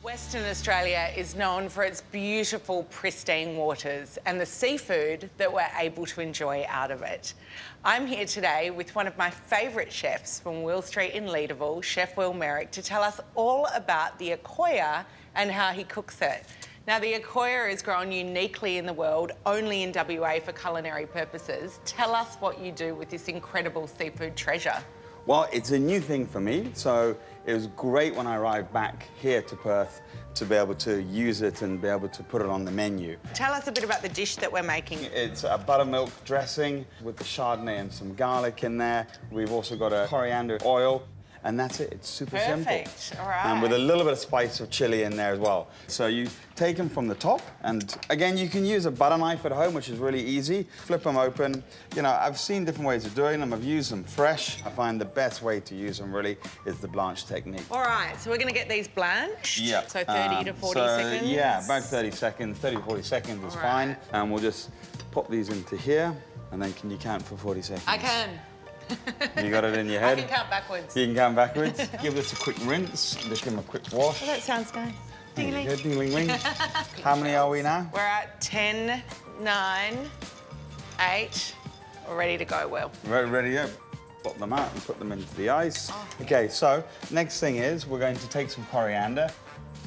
Western Australia is known for its beautiful, pristine waters and the seafood that we're able to enjoy out of it. I'm here today with one of my favourite chefs from Will Street in Leederville, Chef Will Meyrick, to tell us all about the Akoya and how he cooks it. Now, the Akoya is grown uniquely in the world, only in WA for culinary purposes. Tell us what you do with this incredible seafood treasure. Well, it's a new thing for me, so it was great when I arrived back here to Perth to be able to use it and be able to put it on the menu. Tell us a bit about the dish that we're making. It's a buttermilk dressing with the Chardonnay and some garlic in there. We've also got a coriander oil, and that's it. It's super simple. Perfect, all right. And with a little bit of spice of chili in there as well. So you take them from the top, and again, you can use a butter knife at home, which is really easy. Flip them open. You know, I've seen different ways of doing them. I've used them fresh. I find the best way to use them really is the Blanch technique. All right, so we're gonna get these blanched. Yeah. So 30 to 40 seconds? Yeah, about 30 seconds. 30 to 40 seconds is fine. And we'll just pop these into here, and then can you count for 40 seconds? I can. You got it in your head? I can count backwards. You can count backwards. Give this a quick rinse. Just give them a quick wash. Oh, that sounds nice. Ding-a-ling. Good, ding-a-ling-ling. How many are we now? We're at 10, 9, 8. We're ready to go, Will. Ready to go. Pop them out and put them into the ice. Oh. Okay, so next thing is we're going to take some coriander.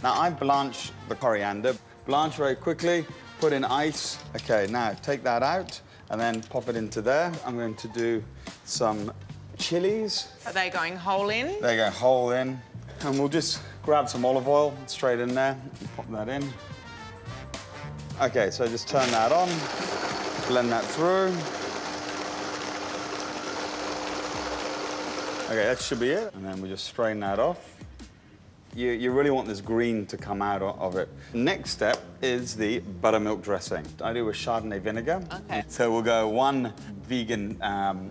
Now, I blanch the coriander. Blanch very quickly, put in ice. Okay, now take that out and then pop it into there. I'm going to do some chilies. Are they going whole in? They go whole in. And we'll just grab some olive oil straight in there and pop that in. Okay, so just turn that on, blend that through. Okay, that should be it. And then we just strain that off. You really want this green to come out of it. Next step is the buttermilk dressing. I do a Chardonnay vinegar. Okay. So we'll go 1 vegan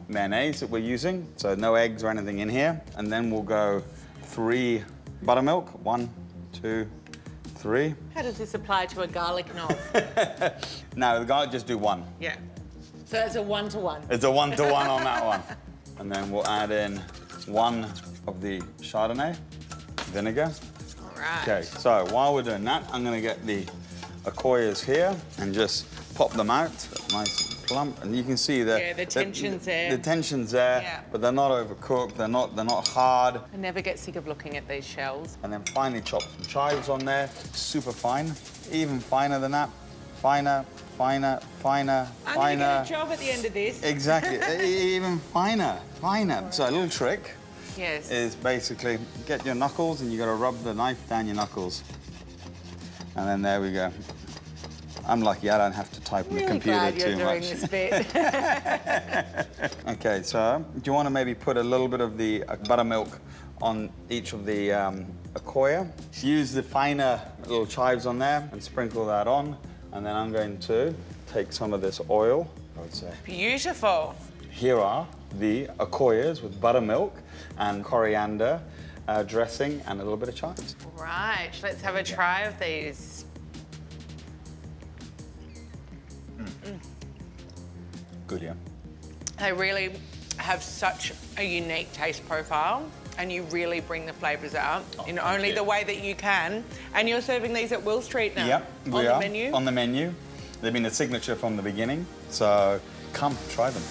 mayonnaise that we're using, so no eggs or anything in here. And then we'll go 3 buttermilk. 1, 2, 3. How does this apply to a garlic knob? Now, the garlic, just do 1. Yeah. So it's a 1-to-1. It's a 1-to-1 on that one. And then we'll add in 1 of the Chardonnay vinegar. All right. Okay, so while we're doing that, I'm gonna get the Akoyas here and just pop them out, nice and plump. And you can see the tension's there. The tension's there, yeah. But they're not overcooked. They're not hard. I never get sick of looking at these shells. And then finally chop some chives on there, super fine, even finer than that, finer, finer, finer, I'm finer. gonna get a job at the end of this. Exactly, even finer, finer. So a little trick. Yes. Is basically get your knuckles and you got to rub the knife down your knuckles. And then there we go. I'm lucky I don't have to type on the computer too much. Really glad you're doing this bit. Okay, so do you want to maybe put a little bit of the buttermilk on each of the Akoya? Use the finer little chives on there and sprinkle that on. And then I'm going to take some of this oil, I would say. Beautiful. Here are the Akoyas with buttermilk and coriander dressing and a little bit of chives. Right, let's have a try of these. Good, yeah. They really have such a unique taste profile, and you really bring the flavours out in only the way that you can. And you're serving these at Will Street now? Yep, we are. On the menu? On the menu. They've been a signature from the beginning, so come, try them.